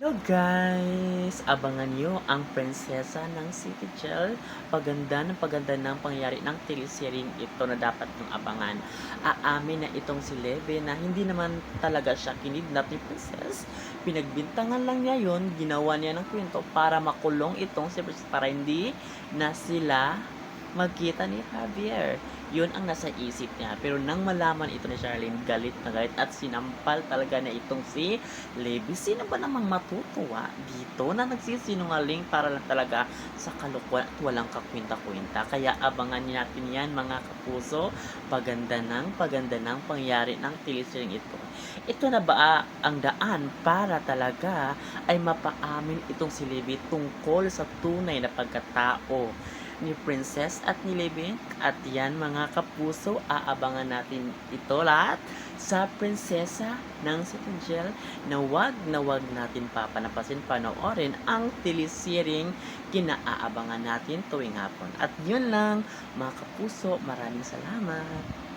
Hello guys! Abangan nyo ang prinsesa ng City Gel. Paganda ng pangyayari ng teleseryeng ito na dapat nyong abangan. Aamin na itong si Leve na hindi naman talaga siya kinidnap ni Princess. Pinagbintangan lang niya yon, ginawa niya ng kwento para makulong itong si Princess para hindi na sila magkita ni Javier. Yun ang nasa isip niya. Pero nang malaman ito ni Charlene, galit na galit at sinampal talaga na itong si Levi. Sino ba namang matutuwa dito na nagsisinungaling para lang talaga sa kalukuhan at walang kakwinta-kwinta. Kaya abangan natin yan mga kapuso. Paganda ng pangyayari ng teleseryeng ito. Ito na ba ang daan para talaga ay mapaamin itong si Levi tungkol sa tunay na pagkatao ni Princess at ni Levin? At yan mga kapuso, aabangan natin ito lahat sa Prinsesa ng Citangel na wag natin papanapasin panoorin ang teleseryeng kinaabangan natin tuwing hapon. At yun lang mga kapuso, maraming salamat.